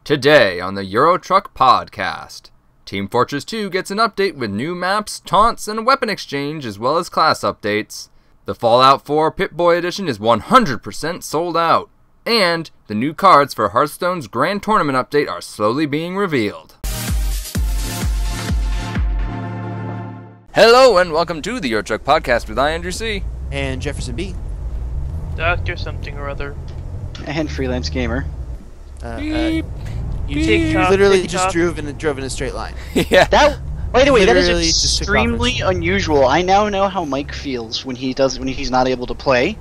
Today on the Euro Truck Podcast, Team Fortress 2 gets an update with new maps, taunts, and a weapon exchange, as well as class updates. The Fallout 4 Pip-Boy Edition is 100% sold out. And the new cards for Hearthstone's Grand Tournament update are slowly being revealed. Hello and welcome to the Euro Truck Podcast with Andrew C. And Jefferson B. Doctor something or other. And Freelance Gamer. You TikTok, literally TikTok. just drove in a straight line. Yeah. That, by the way, that Literally is just took extremely unusual. I now know how Mike feels when he's not able to play,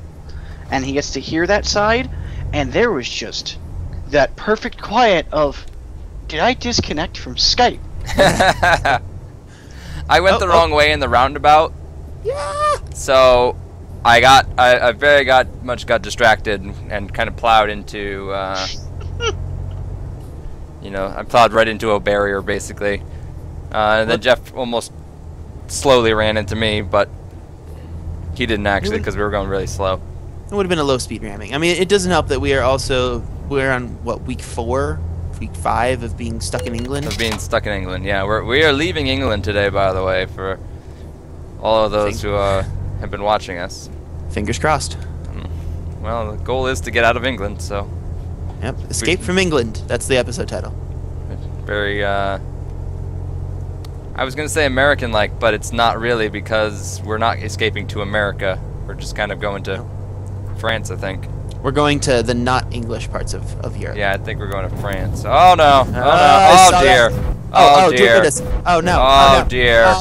and he gets to hear that side. And there was just that perfect quiet of, did I disconnect from Skype? I went the wrong way in the roundabout. Yeah. So I very much got distracted and kind of plowed into I plowed right into a barrier basically. And then Jeff almost slowly ran into me, but he didn't actually because we were going really slow. It would have been a low speed ramming. I mean, it doesn't help that we're on what, week 5 of being stuck in England. Of being stuck in England, yeah. We are leaving England today, by the way, for all of those who have been watching us. Fingers crossed. Well, the goal is to get out of England, so. Yep. Escape from England. That's the episode title. Very, I was going to say American-like, but it's not really because we're not escaping to America. We're just kind of going to France, I think. We're going to the not English parts of Europe. Yeah, I think we're going to France. Oh, no. Oh, no. I Oh, saw dear. that. Oh, dear. Goodness. Oh, no. Oh, no. dear.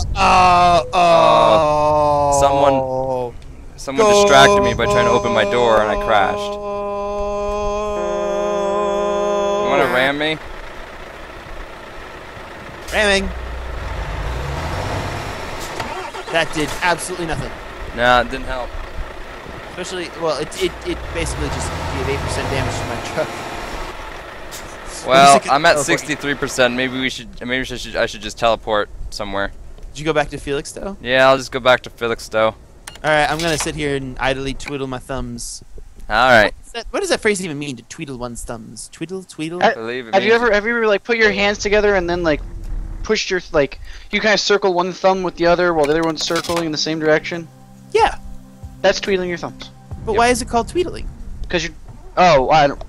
Someone distracted me by trying to open my door, and I crashed. You want to ram me? Ramming. That did absolutely nothing. No, it didn't help. Especially, well, it basically just gave 8% damage to my truck. Well, I'm at 63%. Maybe I should just teleport somewhere. Did you go back to Felixstowe? Yeah, I'll just go back to Felixstowe. Alright, I'm gonna sit here and idly twiddle my thumbs. Alright. What does that phrase even mean, to tweedle one's thumbs? Tweedle? Have you ever like put your hands together and then like pushed your you kind of circle one thumb with the other while the other one's circling in the same direction? Yeah. That's tweedling your thumbs. But why is it called tweedling? Because you're. Oh, I don't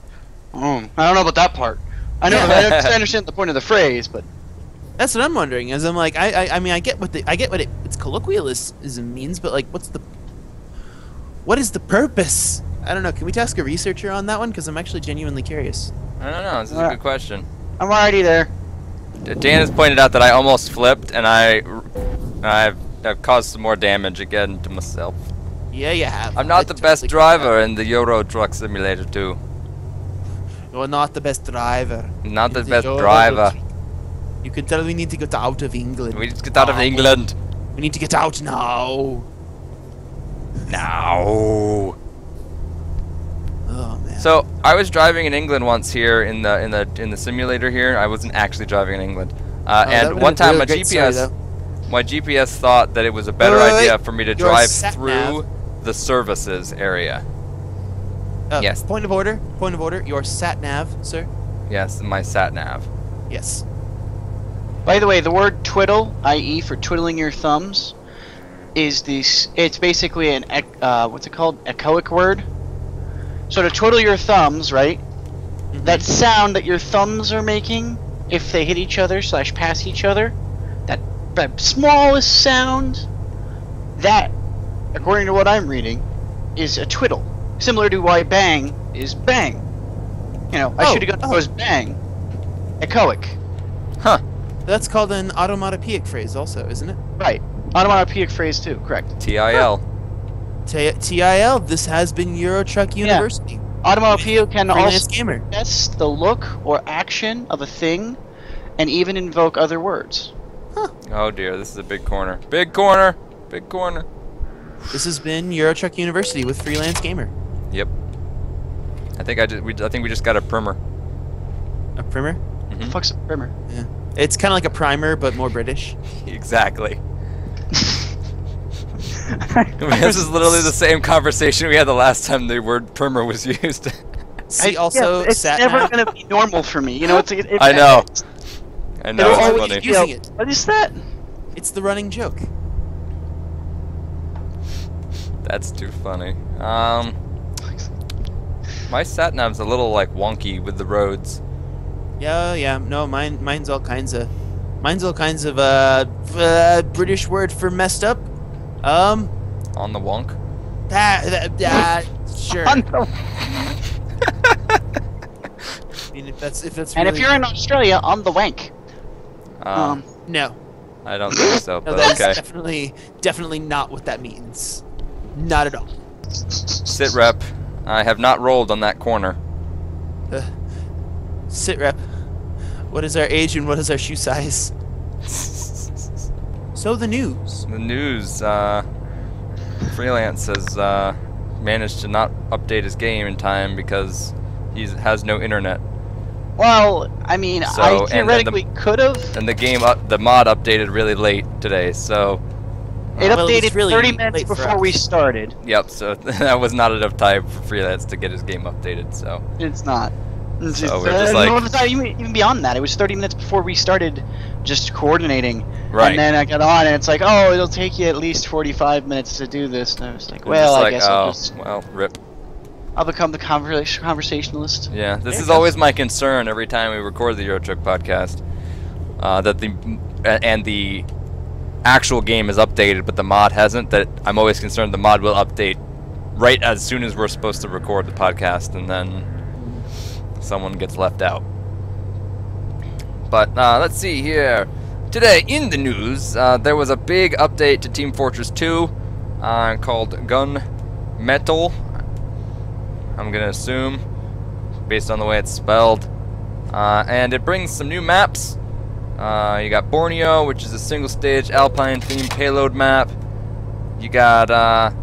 know about that part. I know. I understand the point of the phrase, but That's what I'm wondering. As I'm like, I mean, I get what its colloquialism means, but like, what is the purpose? I don't know. Can we task a researcher on that one? Because I'm actually genuinely curious. I don't know. This is a good question. I'm already there. Dan has pointed out that I almost flipped, and I've caused some more damage again to myself. Yeah, you have. I'm not the best driver in the Euro Truck Simulator 2. You're not the best driver. Not the In best Euro driver. Truck. You can tell we need to get out of England. We need to get out of England. We need to get out now. Now. Oh man. So I was driving in England once here in the simulator here. I wasn't actually driving in England. And one time my GPS thought that it was a better idea for me to drive through the services area. Yes. Point of order. Your sat nav, sir. Yes, my sat nav. Yes. By the way, the word twiddle, i.e. for twiddling your thumbs, is it's basically an what's it called? Echoic word. So to twiddle your thumbs, right? Mm-hmm. That sound that your thumbs are making if they hit each other / pass each other, that smallest sound, that, according to what I'm reading, is a twiddle. Similar to why bang is bang. You know, I should have gone as bang. Echoic. Huh. That's called an automatopoeic phrase also, isn't it? Right. Onomatopoeic phrase too, correct. TIL. TIL, this has been Euro Truck University. Onomatopoeia can also gamer. express the look or action of a thing and even invoke other words. Huh. Oh dear, this is a big corner. Big corner. Big corner. This has been Euro Truck University with Freelance Gamer. Yep. I think we just got a primer. A primer? What the fuck's a primer? Yeah. It's kind of like a primer, but more British. Exactly. This is literally the same conversation we had the last time the word primer was used. See also it's sat never nav. gonna be normal for me. You know, it's like I know. I know. It'll It's always funny. be, Using it. what is that? It's the running joke. That's too funny. My sat nav's a little like wonky with the roads. Yeah. No, mine's all kinds of British word for messed up. On the wonk. Sure. On the- I mean, if that's And if really- you're in Australia, on the wank. no, I don't think so, no, but that's okay. definitely not what that means. Not at all. Sit rep. I have not rolled on that corner. Sit rep. What is our age and what is our shoe size? So the news. The news, Freelance has managed to not update his game in time because he has no internet. Well, I mean, So, I and theoretically could have. And the mod updated really late today, so It well, updated it's really 30 minutes late for before we us. started. yep, so that was not enough time for Freelance to get his game updated, so It's not. It's So we're just like- no, it's not even beyond that. It was 30 minutes before we started just coordinating. Right. And then I got on, and it's like, oh, it'll take you at least 45 minutes to do this. And I was like, well, I guess well, rip. I'll become the conversationalist. Yeah, this There is it always my concern every time we record the Euro Truck podcast. That the actual game is updated, but the mod hasn't. That I'm always concerned the mod will update right as soon as we're supposed to record the podcast, and then someone gets left out. But let's see here. Today in the news, there was a big update to Team Fortress 2 called Gun Metal. I'm gonna assume, based on the way it's spelled. And it brings some new maps. You got Borneo, which is a single-stage Alpine-themed payload map. You got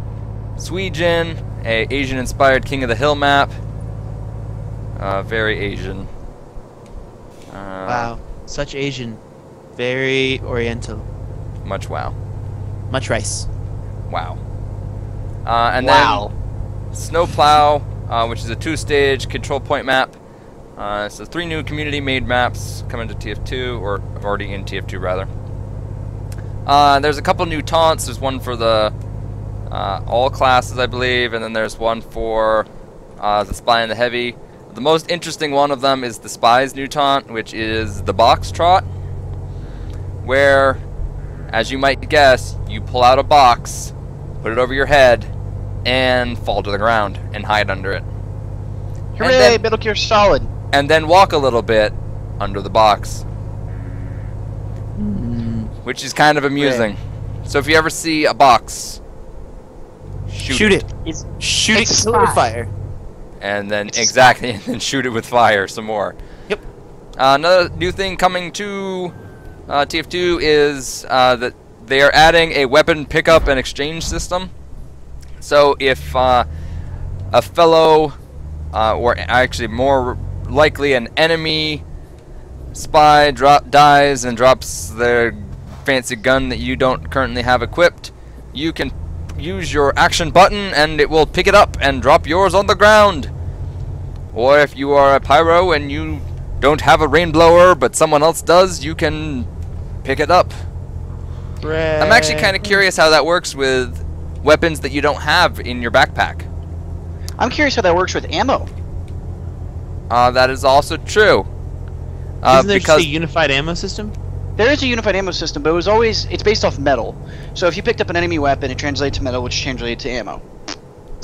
Sweden, a Asian-inspired King of the Hill map. Very Asian. Wow, such Asian, very Oriental, Much wow. much rice. Wow. And Wow. then Snowplow, which is a two-stage control point map. So 3 new community-made maps coming to TF2, or already in TF2 rather. There's a couple new taunts. There's one for the all classes, I believe, and then there's one for the Spy and the Heavy. The most interesting one of them is the Spy's new taunt, which is the box trot, where, as you might guess, you pull out a box, put it over your head, and fall to the ground and hide under it. Hooray, Metal Gear Solid. And then walk a little bit under the box, which is kind of amusing. So if you ever see a box, shoot it. It's, Shoot It's it, kill it with spy. fire. And then exactly, and then shoot it with fire some more. Yep. Another new thing coming to TF2 is that they are adding a weapon pickup and exchange system. So if a fellow, or actually more likely an enemy spy dies and drops their fancy gun that you don't currently have equipped, you can use your action button and it will pick it up and drop yours on the ground. Or if you are a pyro and you don't have a rain blower but someone else does, you can pick it up. I'm actually kind of curious how that works with weapons that you don't have in your backpack. I'm curious how that works with ammo. That is also true. Isn't there because just a unified ammo system? There is a unified ammo system, but it's based off metal. So if you picked up an enemy weapon, it translates to metal, which translates to ammo.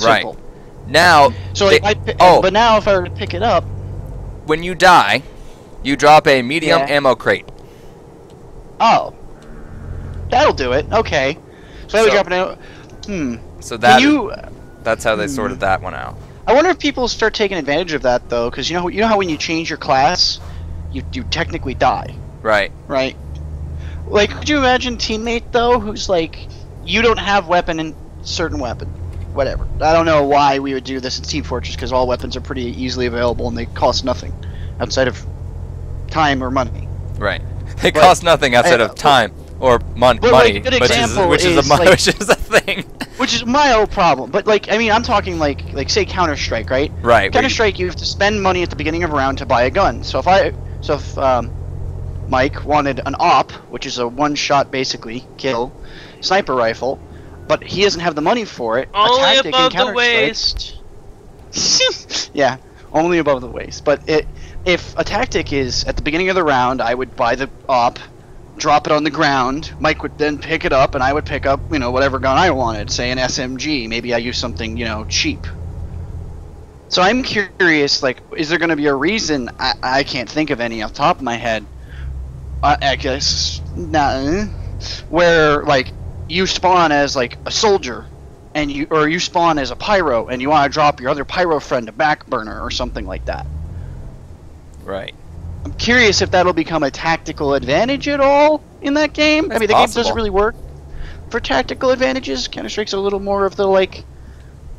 Right. Simple. now, So they- but now if I were to pick it up, when you die, you drop a medium Yeah. ammo crate. oh, that'll do it. Okay. So I would So- drop an. So Can that's how they sorted that one out. I wonder if people start taking advantage of that though, because you know how when you change your class, you technically die, Right. right? Like, could you imagine teammate though, who's like, you don't have weapon and certain weapon, whatever. I don't know why we would do this in Team Fortress because all weapons are pretty easily available and they cost nothing, outside of time or money. Right. They But- cost nothing outside of time or money, Well, like, a good which example is is, like- which is a thing. Which is my old problem. But like, I mean, I'm talking like say Counter-Strike, right? Right. Counter-Strike, you have to spend money at the beginning of a round to buy a gun. So if Mike wanted an AWP, which is a one-shot basically kill sniper rifle, but he doesn't have the money for it. Only a tactic above in the waist. Yeah, only above the waist. But if a tactic is at the beginning of the round, I would buy the AWP, drop it on the ground. Mike would then pick it up, and I would pick up, whatever gun I wanted, say an SMG. Maybe I use something, cheap. So I'm curious, like, is there going to be a reason? I can't think of any off the top of my head. I guess nah, where like you spawn as like a soldier, and you spawn as a pyro, and you want to drop your other pyro friend a back burner or something like that. Right. I'm curious if that'll become a tactical advantage at all in that game. That's I mean, the possible. game doesn't really work for tactical advantages. Counter-Strike's a little more of the like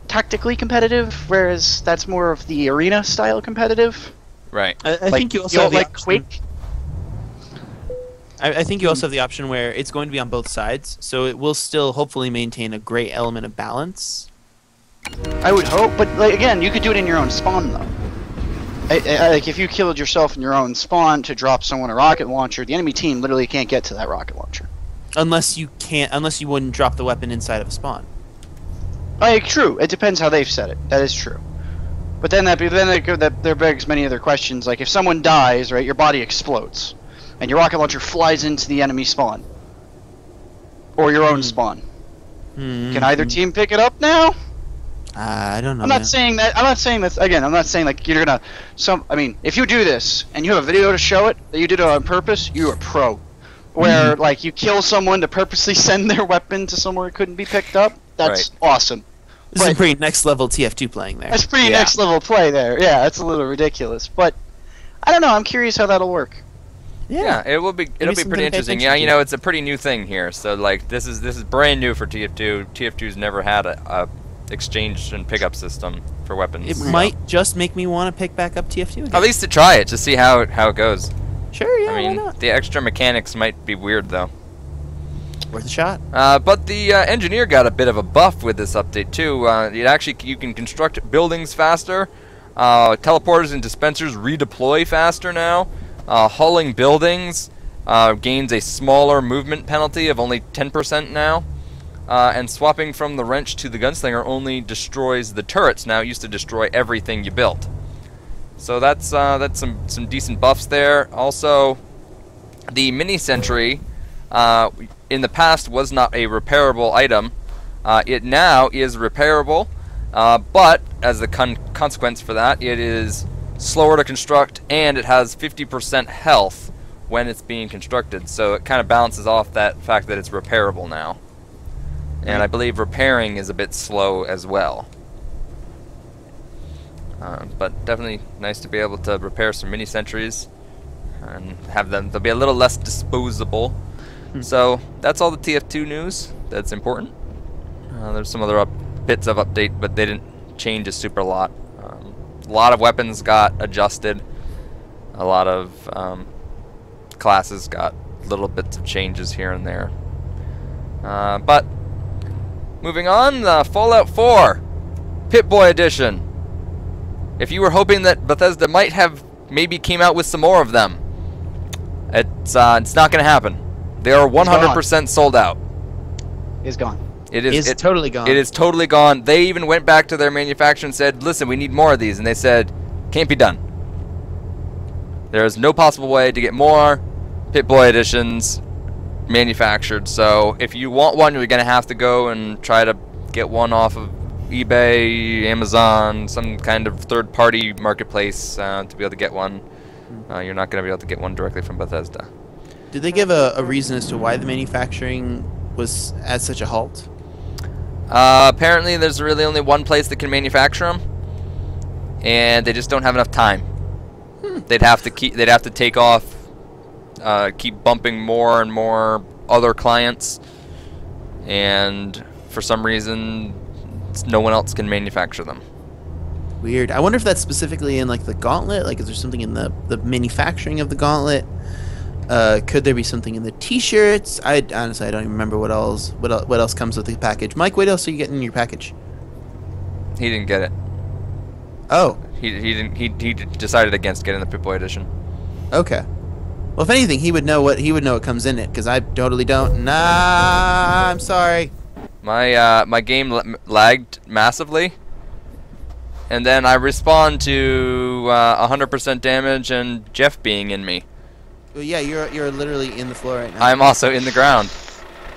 tactically competitive, whereas that's more of the arena style competitive. Right. I think you also have the like option- Quake. I think you also have the option where it's going to be on both sides, so it will still hopefully maintain a great element of balance. I would hope, but like, again, you could do it in your own spawn though. Like if you killed yourself in your own spawn to drop someone a rocket launcher, the enemy team literally can't get to that rocket launcher. Unless you wouldn't drop the weapon inside of a spawn. True. It depends how they've said it. That is true. But then there begs many other questions. Like if someone dies, right, your body explodes, and your rocket launcher flies into the enemy spawn, or your own spawn. Can either team pick it up now? I don't know. I'm not saying that. I'm not saying that. Again, I'm not saying like you're gonna. I mean, if you do this and you have a video to show it that you did it on purpose, you are pro. Where like you kill someone to purposely send their weapon to somewhere it couldn't be picked up, that's awesome. This is pretty next level TF2 playing there. That's pretty next level play there. Yeah, that's a little ridiculous, but I don't know. I'm curious how that'll work. Yeah, it'll be something pretty to pay interesting. attention to. It's a pretty new thing here. So like this is brand new for TF2. TF2's never had a exchange and pickup system for weapons. It might just make me want to pick back up TF2 again. At least to try it, to see how it goes. Sure, yeah, I mean, why not? the extra mechanics might be weird though. Worth a shot. But the engineer got a bit of a buff with this update too. You can construct buildings faster. Teleporters and dispensers redeploy faster now. Hulling buildings gains a smaller movement penalty of only 10% now. And swapping from the wrench to the gunslinger only destroys the turrets. Now it used to destroy everything you built. So that's some decent buffs there. Also, the mini sentry in the past was not a repairable item. It now is repairable, but as the consequence for that, it is slower to construct and it has 50% health when it's being constructed. So it kind of balances off that fact that it's repairable now. And I believe repairing is a bit slow as well. But definitely nice to be able to repair some mini sentries and have them. They'll be a little less disposable. So that's all the TF2 news that's important. There's some other bits of update, but they didn't change a super lot. A lot of weapons got adjusted. A lot of classes got little bits of changes here and there. But moving on, Fallout 4 Pip-Boy Edition. If you were hoping that Bethesda might have maybe came out with some more of them, it's not going to happen. They are 100% sold out. It's gone. It's totally gone. It is totally gone. They even went back to their manufacturer and said, listen, we need more of these. And they said, can't be done. There is no possible way to get more Pip-Boy Editions manufactured. So if you want one, you're going to have to go and try to get one off of eBay, Amazon, some kind of third-party marketplace to be able to get one. You're not going to be able to get one directly from Bethesda. Did they give a reason as to why the manufacturing was at such a halt? Apparently, there's really only one place that can manufacture them, and they just don't have enough time. They'd have to take off, keep bumping more and more other clients, and for some reason, no one else can manufacture them. Weird. I wonder if that's specifically in like the Gauntlet. Like, is there something in the manufacturing of the Gauntlet Could there be something in the T-shirts? I honestly, I don't even remember what else comes with the package. Mike, what else are you getting in your package? He didn't get it. Oh, He didn't. He decided against getting the Pip-Boy Edition. okay. Well, if anything, he would know what comes in it, because I totally don't. Nah, I'm sorry. My game lagged massively, and then I respawned to 100% damage and Jeff being in me. Well, yeah, you're literally in the floor right now. I'm also in the ground.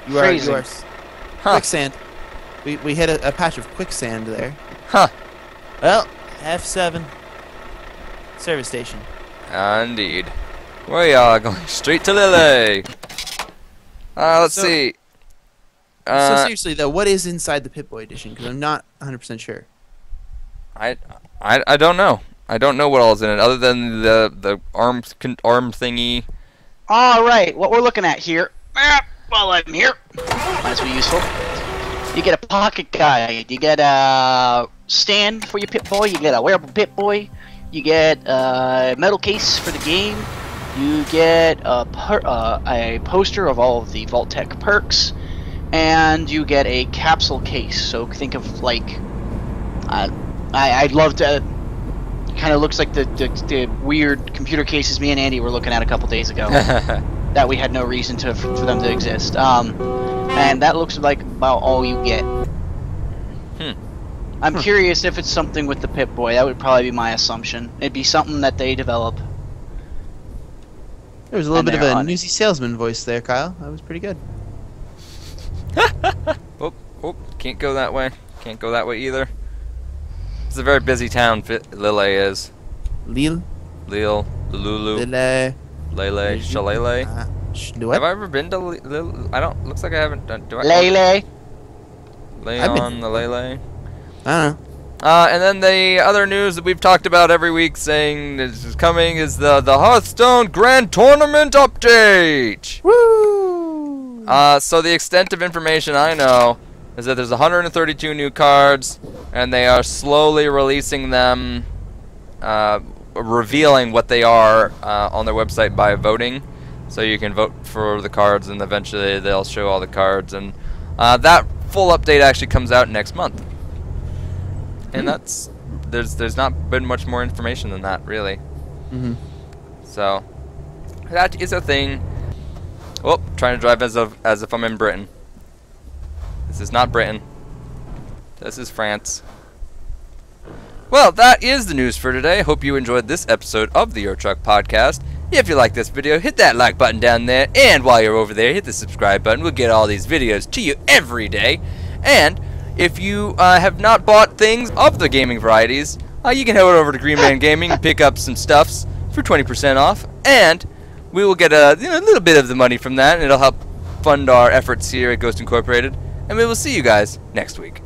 You are. Crazy. You are. Huh. Quicksand. We hit a patch of quicksand there. Huh. Well, F7. Service station. Indeed. We are going straight to Lily. Let's So- see. So seriously though, what is inside the Pip-Boy Edition? Because I'm not 100% sure. I don't know. I don't know what all is in it other than the arm thingy. All right, what we're looking at here. While I'm here, might as well be useful. You get a pocket guide. You get a stand for your Pip-Boy. You get a wearable Pip-Boy. You get a metal case for the game. You get a poster of all of the Vault-Tec perks, and you get a capsule case. So think of like, I'd love to. Kind of looks like the weird computer cases me and Andy were looking at a couple days ago. That we had no reason for them to exist. And that looks like about all you get. I'm curious if it's something with the Pip-Boy. That would probably be my assumption. It'd be something that they develop. There was a little And bit of they're a on it. newsy salesman voice there, Kyle. That was pretty good. Oh, can't go that way. Can't go that way either. It's a very busy town. Lille is. Lille. Lille, Lulu, Lille. Lele, Shalele. What? Have I ever been to Lille? I don't. Looks like I haven't done. Do I? Lele. Leon, the Lele. I don't know. And then the other news that we've talked about every week saying this is coming is the Hearthstone Grand Tournament update. Woo! So the extent of information I know is that there's 132 new cards, and they are slowly releasing them, revealing what they are on their website by voting. So you can vote for the cards, and eventually they'll show all the cards. And that full update actually comes out next month. And that's there's not been much more information than that, really. Mm-hmm. So that is a thing. Oh, trying to drive as if I'm in Britain. This is not Britain. This is France. Well, that is the news for today. Hope you enjoyed this episode of the Euro Truck Podcast. If you like this video, hit that like button down there. And while you're over there, hit the subscribe button. We'll get all these videos to you every day. And if you have not bought things of the gaming varieties, you can head over to Green Man Gaming and pick up some stuffs for 20% off. And we will get a little bit of the money from that, and it'll help fund our efforts here at Ghost Incorporated. And we will see you guys next week.